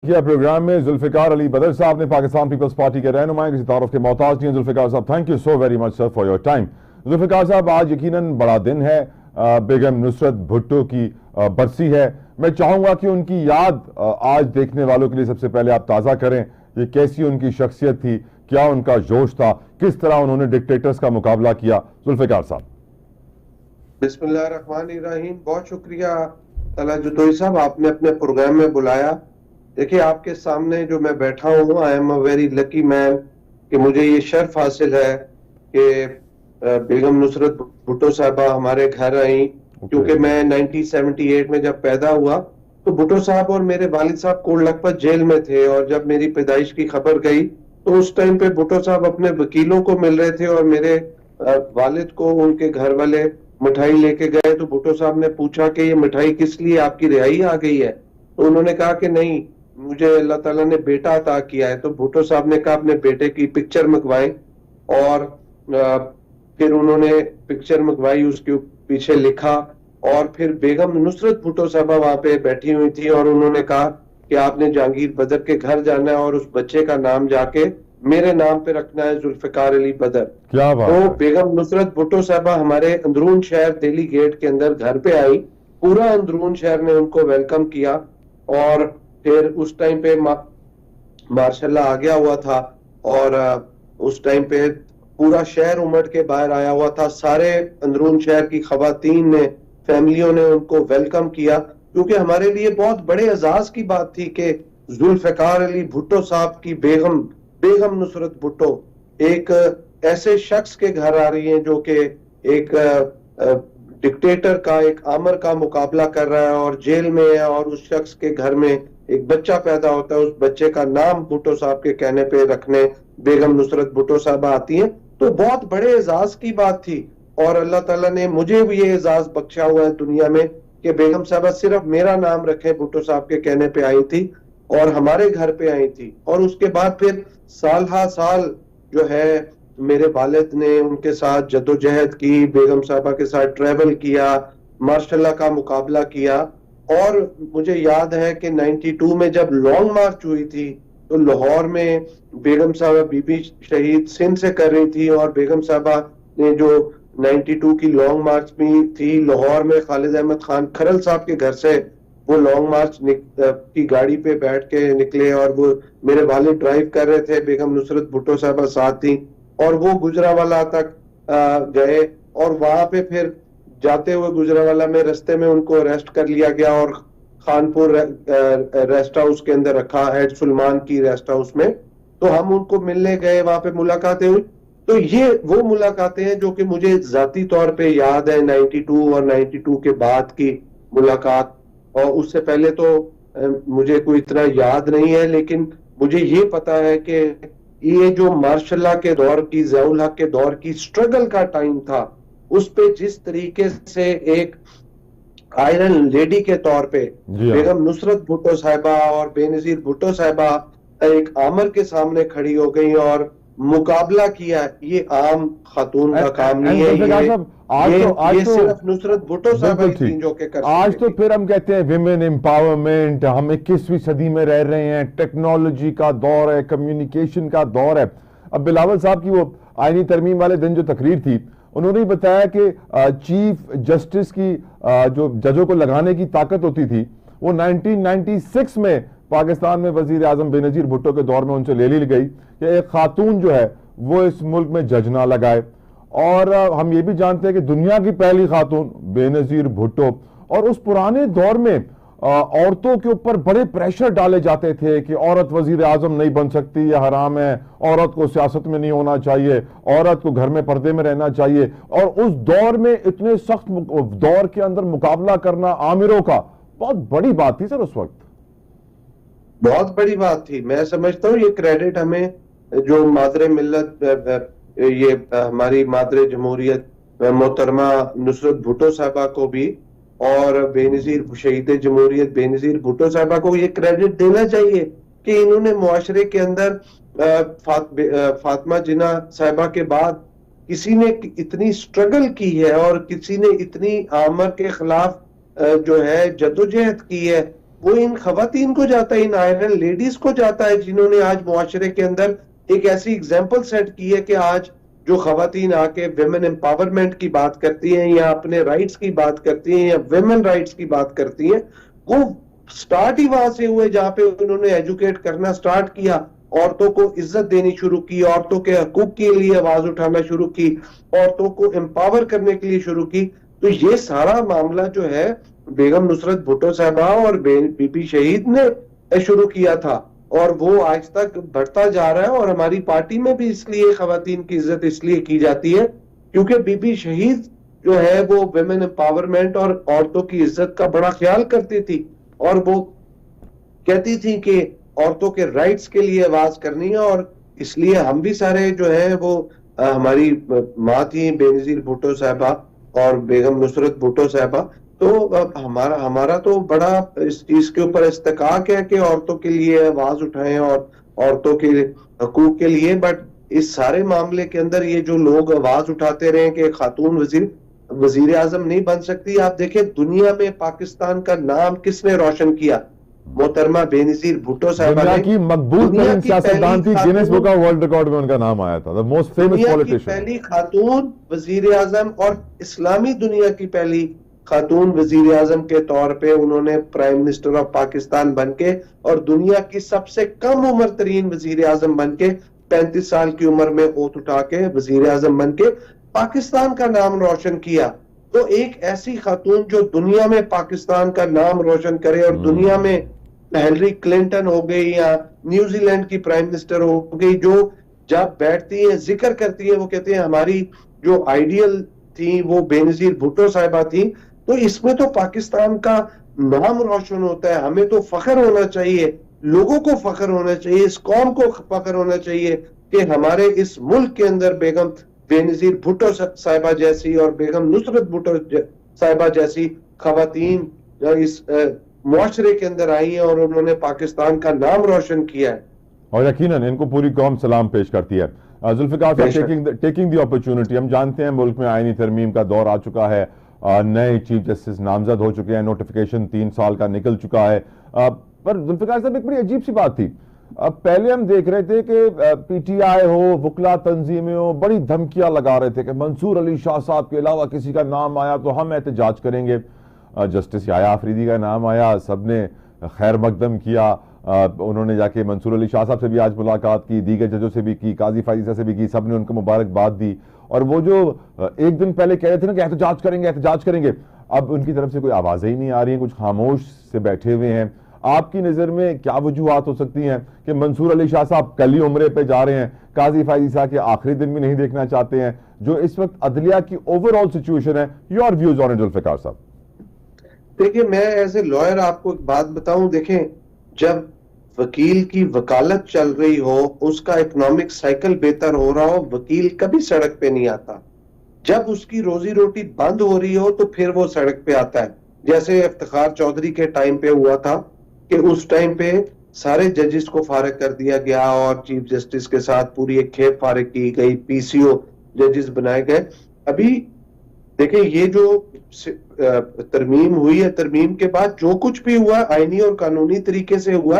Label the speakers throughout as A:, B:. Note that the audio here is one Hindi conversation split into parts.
A: किया प्रोग्राम में जुल्फिकार अली बदर साहब ने पाकिस्तान पीपल्स पार्टी के रहनुमाई किसी तारुफ के मोहताज नहीं है। जुल्फिकार साहब, thank you so very much sir for your time. Zulfikar साहब, आज यकीनन बड़ा दिन है, बेगम नुसरत भुट्टो की बरसी है। मैं चाहूंगा कि उनकी याद आज देखने वालों के लिए सबसे पहले आप ताज़ा करें। ये कैसी उनकी शख्सियत थी, क्या उनका जोश था, किस तरह उन्होंने डिक्टेटर्स का मुकाबला किया। जुल्फिकार साहब।
B: बिस्मिल्लाहिर्रहमानिर्रहीम। बहुत शुक्रिया तला जुतोई साहब, आपने अपने प्रोग्राम में बुलाया। देखिए, आपके सामने जो मैं बैठा हूँ, I am a very lucky man कि मुझे ये शर्फ हासिल है कि बेगम नुसरत भुट्टो साहबा हमारे घर आई। क्योंकि मैं 1978 में जब पैदा हुआ तो भुट्टो साहब और मेरे वालिद साहब कोट लखपत जेल में थे, और जब मेरी पैदाइश की खबर गई तो उस टाइम पे भुट्टो साहब अपने वकीलों को मिल रहे थे और मेरे वालिद को उनके घर वाले मिठाई लेके गए। तो भुट्टो साहब ने पूछा कि ये मिठाई किस लिए, आपकी रिहाई आ गई है? तो उन्होंने कहा कि नहीं, मुझे अल्लाह ताला ने बेटा अता किया है। तो भुट्टो साहब ने कहा अपने बेटे की पिक्चर मंगवाएं, और फिर उन्होंने पिक्चर मंगवाई, उसके पीछे लिखा, और फिर बेगम नुसरत भुट्टो साहबा वहां पे बैठी हुई थी और उन्होंने कहा कि आपने जहांगीर बदर के घर जाना है और उस बच्चे का नाम जाके मेरे नाम पे रखना है, जुल्फिकार अली बदर।
A: क्या बात
B: तो बेगम नुसरत भुट्टो साहबा हमारे अंदरून शहर दिल्ली गेट के अंदर घर पे आई। पूरा अंदरून शहर ने उनको वेलकम किया, और फिर उस टाइम पे मार्शल्लाह आ गया हुआ था, और उस टाइम पे पूरा शहर उमड़ के बाहर आया हुआ था। सारे अंदरून शहर की खवातीन ने, फैमिलियों ने उनको वेलकम किया, क्योंकि हमारे लिए बहुत बड़े एजाज की बात थी कि जुल्फिकार अली भुट्टो साहब की बेगम नुसरत भुट्टो एक ऐसे शख्स के घर आ रही है जो कि एक डिक्टेटर का, एक आमर का मुकाबला कर रहा है और जेल में है, और उस शख्स के घर में एक बच्चा पैदा होता है, उस बच्चे का नाम भुट्टो साहब के कहने पे रखने बेगम नुसरत भुट्टो साहब आती हैं। तो बहुत बड़े एजाज की बात थी, और अल्लाह ताला ने मुझे भी ये एजाज बख्शा हुआ है दुनिया में कि बेगम साहबा सिर्फ मेरा नाम रखे भुट्टो साहब के कहने पे आई थी और हमारे घर पे आई थी। और उसके बाद फिर साल हा साल जो है मेरे वालिद ने उनके साथ जद्दोजहद की, बेगम साहबा के साथ ट्रैवल किया, मार्शल्लाह का मुकाबला किया। और मुझे याद है कि 92 में जब लॉन्ग मार्च हुई थी तो लाहौर में बेगम साहबा बीबी शहीद सिंध से कर रही थी, और बेगम साहबा ने जो 92 की लॉन्ग मार्च में थी लाहौर में, खालिद अहमद खान खरल साहब के घर से वो लॉन्ग मार्च की गाड़ी पे बैठ के निकले, और वो मेरे वालिद ड्राइव कर रहे थे, बेगम नुसरत भुट्टो साहबा साथ थी, और वो गुजरावाला तक गए। और वहां पे फिर जाते हुए गुजरावाला में रास्ते में उनको अरेस्ट कर लिया गया और खानपुर रेस्ट हाउस के अंदर रखा, हैड सुलेमान की रेस्ट हाउस में। तो हम उनको मिलने गए, वहां पे मुलाकातें हुई। तो ये वो मुलाकातें हैं जो कि मुझे जाती तौर पे याद है, 92 और 92 के बाद की मुलाकात। और उससे पहले तो मुझे कोई इतना याद नहीं है, लेकिन मुझे ये पता है कि ये जो मार्शल्लाह के दौर की, ज़ियाउल हक के दौर की स्ट्रगल का टाइम था, उस पे जिस तरीके से एक आयरन लेडी के तौर पे बेगम नुसरत भुट्टो साहिबा और बेनजीर भुट्टो साहिबा एक आमर के सामने खड़ी हो गई और मुकाबला किया, ये आम खातून का काम नहीं है। ये सिर्फ नुसरत भुट्टो साहिबा जो के कर
A: आज तो फिर हम कहते हैं विमेन एम्पावरमेंट, हम 21वीं सदी में रह रहे हैं, टेक्नोलॉजी का दौर है, कम्युनिकेशन का दौर है। अब बिलावल साहब की वो आईनी तरमीम वाले दिन जो तकरीर थी, उन्होंने बताया कि चीफ जस्टिस की जो जजों को लगाने की ताकत होती थी वो 1996 में पाकिस्तान में वजीर आजम बेनजीर भुट्टो के दौर में उनसे ले ली गई कि एक खातून जो है वो इस मुल्क में जज ना लगाए। और हम ये भी जानते हैं कि दुनिया की पहली खातून बेनजीर भुट्टो। और उस पुराने दौर में औरतों के ऊपर बड़े प्रेशर डाले जाते थे कि औरत वजीर आजम नहीं बन सकती, यह हराम है, औरत को सियासत में नहीं होना चाहिए, औरत को घर में पर्दे में रहना चाहिए। और उस दौर में इतने सख्त दौर के अंदर मुकाबला करना आमिरों का बहुत बड़ी बात थी सर, उस वक्त
B: बहुत बड़ी बात थी। मैं समझता हूँ ये क्रेडिट हमें जो मादरे मिल्लत, ये हमारी मादरे जमहूरियत मोहतरमा नुसरत भुट्टो साहिबा को भी, और बेनजीर शहीद जमहूरियत बेनजीर भुट्टो साहिबा को ये क्रेडिट देना चाहिए कि इन्होंने मुआशरे के अंदर फातिमा जिन्ना साहिबा के बाद किसी ने इतनी स्ट्रगल की है और किसी ने इतनी आमर के खिलाफ जो है जद्दोजहद की है वो इन खवातीन को जाता है, इन आयरन लेडीज को जाता है, जिन्होंने आज मुआशरे के अंदर एक ऐसी एग्जाम्पल सेट की है कि आज जो खवातीन आके विमेन एम्पावरमेंट की बात करती हैं या अपने राइट्स की बात करती हैं या विमेन राइट्स की बात करती हैं, वो स्टार्ट ही वहां से हुए जहां पे उन्होंने एजुकेट करना स्टार्ट किया, औरतों को इज्जत देनी शुरू की, औरतों के हकूक के लिए आवाज उठाना शुरू की, औरतों को एम्पावर करने के लिए शुरू की। तो ये सारा मामला जो है बेगम नुसरत भुट्टो साहबा और बीबी शहीद ने शुरू किया था, और वो आज तक बढ़ता जा रहा है। और हमारी पार्टी में भी इसलिए खवातीन की इज्जत इसलिए की जाती है क्योंकि बीबी शहीद जो है वो विमेन एम्पावरमेंट और औरतों की इज्जत का बड़ा ख्याल करती थी, और वो कहती थी कि औरतों के राइट्स के लिए आवाज करनी है। और इसलिए हम भी सारे जो है वो हमारी माँ थी बेनजीर भुट्टो साहबा और बेगम नुसरत भुट्टो साहबा, तो हमारा तो बड़ा इस चीज के ऊपर इस्तकाक है कि औरतों के लिए आवाज उठाएं और औरतों के हकूक के लिए। बट इस सारे मामले के अंदर ये जो लोग आवाज उठाते रहे कि खातून वजीर आजम नहीं बन सकती, आप देखें दुनिया में पाकिस्तान का नाम किसने रोशन किया? मोहतरमा बेनजीर भुट्टो साहबा
A: दुनिया
B: ने।
A: की मकबूल तरीन सियासतदान थी, Guinness book of world record में उनका नाम आया था, द मोस्ट फेमस
B: दुनिया की
A: पॉलिटिशियन।
B: पहली खातून वजीर आजम और इस्लामी दुनिया की पहली खातून वजीर आजम के तौर पे उन्होंने प्राइम मिनिस्टर ऑफ पाकिस्तान बनके और दुनिया की सबसे कम उम्र तरीन वजीर आजम बनके 35 साल की उम्र में ओथ उठा के वजीर आजम बनके पाकिस्तान का नाम रोशन किया। तो एक ऐसी खातून जो दुनिया में पाकिस्तान का नाम रोशन करे, और दुनिया में हिलरी क्लिंटन हो गई या न्यूजीलैंड की प्राइम मिनिस्टर हो गई, जो जब बैठती है जिक्र करती है वो कहते हैं हमारी जो आइडियल थी वो बेनजीर भुट्टो साहिबा थी। तो इसमें तो पाकिस्तान का नाम रोशन होता है। हमें तो फख्र होना चाहिए, लोगों को फख्र होना चाहिए, इस कौम को फख्र होना चाहिए कि हमारे इस मुल्क के अंदर बेगम बेनजीर भुट्टो साहिबा जैसी और बेगम नुसरत भुट्टो साहिबा जैसी खवातीन इस मुआशरे के अंदर आई हैं और उन्होंने पाकिस्तान का नाम रोशन किया है।
A: और यकीनन इनको पूरी कौम सलाम पेश करती है। जुल्फिकार साहब, टेकिंग द अपॉर्चुनिटी, हम जानते हैं मुल्क में आईनी तरमीम का दौर आ चुका है, नए चीफ जस्टिस नामजद हो चुके हैं, नोटिफिकेशन 3 साल का निकल चुका है। पर जुल्फिकार साहब, एक बड़ी अजीब सी बात थी। अब पहले हम देख रहे थे कि पीटीआई हो, वकला तंजीमें हो, बड़ी धमकियां लगा रहे थे कि मंसूर अली शाह साहब के अलावा किसी का नाम आया तो हम एहतजाज करेंगे। जस्टिस याया आफरीदी का नाम आया, सबने खैर मकदम किया, उन्होंने जाके मंसूर अली शाह साहब से भी आज मुलाकात की, दीगर जजों से भी की, काजी फाइजा से भी की, सबने उनको मुबारकबाद दी। और वो जो एक दिन पहले कह रहे थे ना कि एहतजाज करेंगे एहतजाज करेंगे, अब उनकी तरफ से कोई आवाजें ही नहीं आ रही हैं, कुछ खामोश से बैठे हुए हैं। आपकी नजर में क्या वजूहत हो सकती हैं कि मंसूर अली शाह साहब कल ही उम्रे पे जा रहे हैं, काजी फाइजा के आखिरी दिन भी नहीं देखना चाहते हैं, जो इस वक्त अदलिया की ओवरऑल सिचुएशन है? Your views on it Zulfikar साहब।
B: देखिए, मैं एज ए लॉयर आपको एक बात बताऊं, देखें जब वकील की वकालत चल रही हो, उसका इकोनॉमिक साइकिल बेहतर हो रहा हो, वकील कभी सड़क पे नहीं आता। जब उसकी रोजी रोटी बंद हो रही हो तो फिर वो सड़क पे आता है। जैसे इफ्तिखार चौधरी के टाइम पे हुआ था कि उस टाइम पे सारे जजेस को फारिग कर दिया गया और चीफ जस्टिस के साथ पूरी एक खेप फारिग की गई, पीसीओ जजेस बनाए गए। अभी देखिए, ये जो तरमीम हुई है, तरमीम के बाद जो कुछ भी हुआ आईनी और कानूनी तरीके से हुआ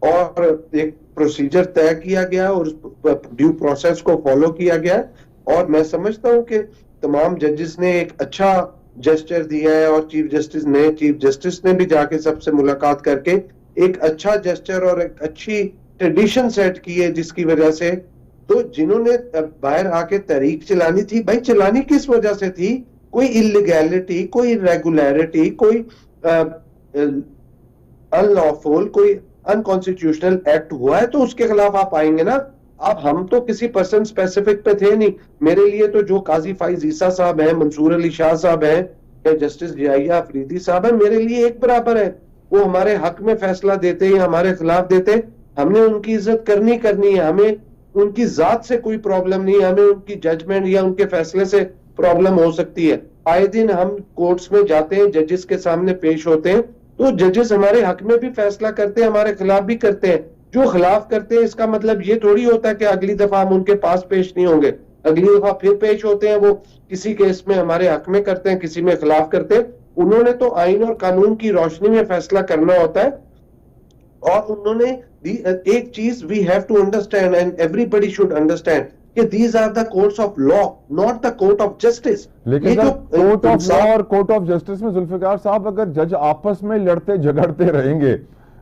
B: और एक प्रोसीजर तय किया गया और ड्यू प्रोसेस को फॉलो किया गया। और मैं समझता हूं कि तमाम जजेस ने एक अच्छा जेस्चर दिया है और चीफ जस्टिस ने भी जाके सबसे मुलाकात करके एक अच्छा जेस्चर और एक अच्छी ट्रेडिशन सेट की है, जिसकी वजह से तो जिन्होंने बाहर आके तहरीक चलानी थी, भाई चलानी किस वजह से थी? कोई इलीगैलिटी, कोई इरेगुलरिटी, कोई अनलॉफुल, कोई अनकॉन्स्टिट्यूशनल एक्ट हुआ है तो उसके खिलाफ आप आएंगे ना। अब हम तो किसी पर्सन स्पेसिफिक पे थे नहीं। मेरे लिए तो जो काजी फाइज ईसा साहब हैं, मंसूर अली शाह साहब हैं या जस्टिस याया अफरीदी साहब हैं, मेरे लिए एक बराबर है। वो हमारे हक में फैसला देते हैं, हमारे खिलाफ देते, हमने उनकी इज्जत करनी है। हमें उनकी जात से कोई प्रॉब्लम नहीं है, हमें उनकी जजमेंट या उनके फैसले से प्रॉब्लम हो सकती है। आए दिन हम कोर्ट्स में जाते हैं, जजेस के सामने पेश होते हैं, तो जजेस हमारे हक में भी फैसला करते हैं, हमारे खिलाफ भी करते हैं। जो खिलाफ करते हैं इसका मतलब ये थोड़ी होता है कि अगली दफा हम उनके पास पेश नहीं होंगे, अगली दफा फिर पेश होते हैं। वो किसी केस में हमारे हक में करते हैं, किसी में खिलाफ करते हैं। उन्होंने तो आइन और कानून की रोशनी में फैसला करना होता है। और उन्होंने एक चीज we have to understand and everybody should understand कि these are the courts of law, not the court of justice.
A: लेकिन सर कोर्ट ऑफ लॉ और कोर्ट ऑफ जस्टिस में जुल्फिकार साहब अगर जज आपस में लड़ते झगड़ते रहेंगे,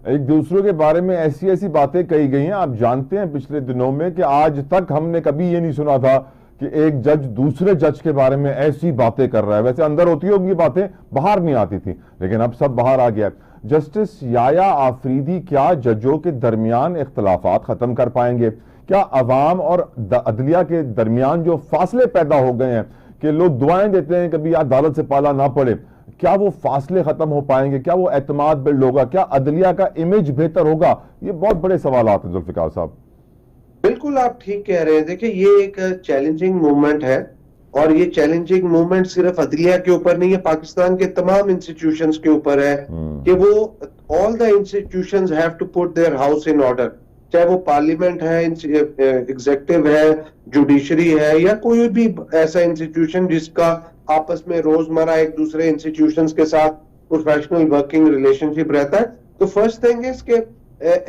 A: एक दूसरे के बारे में ऐसी ऐसी बातें कही गई हैं, आप जानते हैं पिछले दिनों में कि आज तक हमने कभी ये नहीं सुना था कि एक जज दूसरे जज के बारे में ऐसी बातें कर रहा है। वैसे अंदर होती होंगी बातें, बाहर नहीं आती थी, लेकिन अब सब बाहर आ गया। जस्टिस याया आफरीदी क्या जजों के दरमियान इख्तलाफात खत्म कर पाएंगे? क्या अवाम और अदलिया के दरमियान जो फासले पैदा हो गए हैं कि लोग दुआएं देते हैं कभी अदालत से पाला ना पड़े, क्या वो फासले खत्म हो पाएंगे? क्या वो एतमाद बिल्ड होगा? क्या अदलिया का इमेज बेहतर होगा? ये बहुत बड़े सवालात हैं जुल्फिकार साहब।
B: बिल्कुल आप ठीक कह रहे हैं। देखिए ये एक चैलेंजिंग मूवमेंट है और ये चैलेंजिंग मूवमेंट सिर्फ अदलिया के ऊपर नहीं है, पाकिस्तान के तमाम इंस्टीट्यूशंस के ऊपर है कि वो all the institutions have to put their house in order, चाहे वो पार्लियामेंट है, एग्जीक्यूटिव है, जुडिशरी है या कोई भी ऐसा इंस्टीट्यूशन जिसका आपस में रोजमर्रा एक दूसरे इंस्टीट्यूशंस के साथ प्रोफेशनल वर्किंग रिलेशनशिप रहता है। तो फर्स्ट थिंग इज के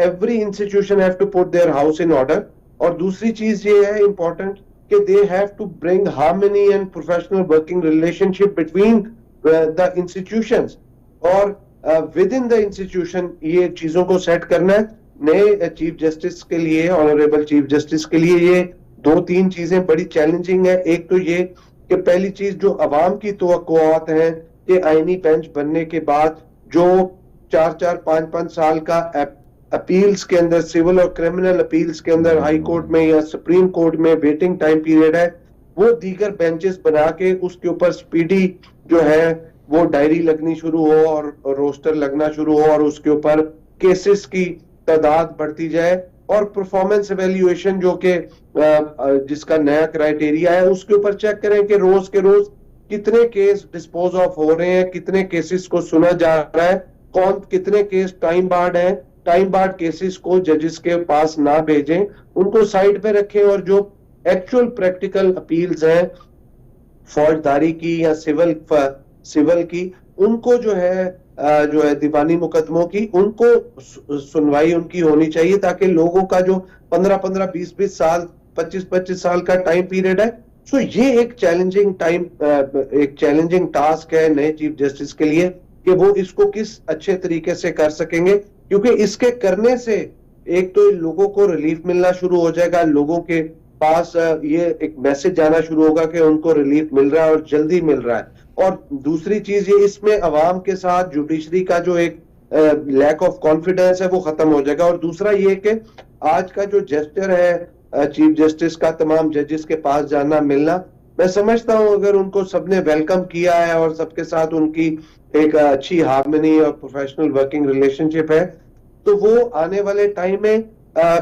B: every institution have to put their house in order. और दूसरी चीज ये है इंपॉर्टेंट कि they have to bring harmony and professional working relationship between the institutions और विद इन द इंस्टीट्यूशन ये चीजों को सेट करना है। नए चीफ जस्टिस के लिए, ऑनरेबल चीफ जस्टिस के लिए ये दो तीन चीजें बड़ी चैलेंजिंग है। एक तो ये कि पहली चीज जो अवाम की तवक्कुआत है कि आईनी बेंच बनने के बाद जो 4-4, 5-5 साल का अपील्स के अंदर, सिविल और क्रिमिनल अपील्स के अंदर हाई कोर्ट में या सुप्रीम कोर्ट में वेटिंग टाइम पीरियड है, वो दीगर बेंचेस बना के उसके ऊपर स्पीडी जो है वो डायरी लगनी शुरू हो और रोस्टर लगना शुरू हो और उसके ऊपर केसेस की तादाद बढ़ती जाए और परफॉर्मेंस एवेल्युएशन जो कि जिसका नया क्राइटेरिया है उसके ऊपर चेक करें कि रोज के रोज कितने केस डिस्पोज ऑफ हो रहे हैं, कितने केसेस को सुना जा रहा है, कौन कितने केस टाइम बार्ड है। टाइम बार्ड केसेस को जजेस के पास ना भेजें, उनको साइड पे रखें और जो एक्चुअल प्रैक्टिकल अपील्स हैं फौजदारी की या सिविल की, उनको जो है दीवानी मुकदमों की, उनको सुनवाई उनकी होनी चाहिए ताकि लोगों का जो 15-15, 20-20 साल, 25-25 साल का टाइम पीरियड है। सो ये एक चैलेंजिंग टास्क है नए चीफ जस्टिस के लिए कि वो इसको किस अच्छे तरीके से कर सकेंगे, क्योंकि इसके करने से एक तो लोगों को रिलीफ मिलना शुरू हो जाएगा, लोगों के पास ये एक मैसेज जाना शुरू होगा कि उनको रिलीफ मिल रहा है और जल्दी मिल रहा है। और दूसरी चीज ये इसमें अवाम के साथ जुडिशरी का जो एक लैक ऑफ कॉन्फिडेंस है वो खत्म हो जाएगा। और दूसरा ये कि आज का जो जेस्चर है चीफ जस्टिस का तमाम जजेस के पास जाना मिलना, मैं समझता हूं अगर उनको सबने वेलकम किया है और सबके साथ उनकी एक अच्छी हार्मनी और प्रोफेशनल वर्किंग रिलेशनशिप है तो वो आने वाले टाइम में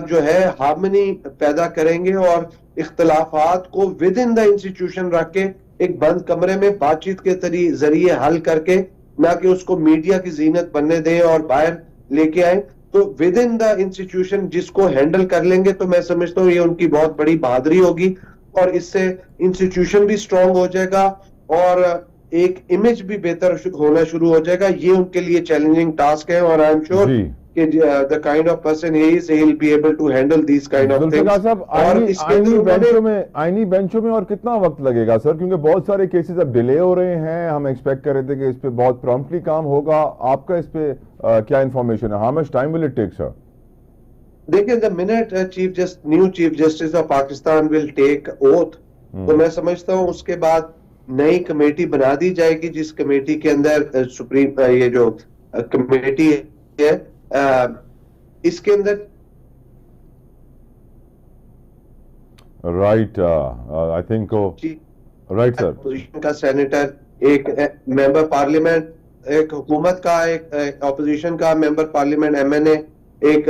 B: जो है हार्मनी पैदा करेंगे और इख्तलाफात को विद इन द इंस्टीट्यूशन रख के एक बंद कमरे में बातचीत के जरिए हल करके, ना कि उसको मीडिया की जीनत बनने दें और बाहर लेके आए। तो विद इन द इंस्टीट्यूशन जिसको हैंडल कर लेंगे तो मैं समझता हूँ ये उनकी बहुत बड़ी बहादुरी होगी और इससे इंस्टीट्यूशन भी स्ट्रांग हो जाएगा और एक इमेज भी बेहतर होना शुरू हो जाएगा। ये उनके लिए चैलेंजिंग टास्क है और आई एम श्योर कि the kind of person he is, he will be able to handle these kind of things।
A: आईनी बेंचों में और कितना वक्त लगेगा सर, क्योंकि बहुत सारे केसेस अब डिले हो रहे हैं, हम एक्सपेक्ट कर रहे थे कि इस पे बहुत प्रॉम्प्टली काम होगा। आपका इस पे क्या इंफॉर्मेशन है? How much time will it take sir?
B: देखिए the minute new chief justice of Pakistan will take oath, तो मैं समझता हूँ उसके बाद नई कमेटी बना दी जाएगी जिस कमेटी के अंदर सुप्रीम ये जो कमेटी है इसके अंदर
A: right I think right sir
B: opposition का सेनेटर, एक मेंबर पार्लियामेंट, एक हुकूमत का एक अपोजिशन का मेंबर पार्लियामेंट MNA, एक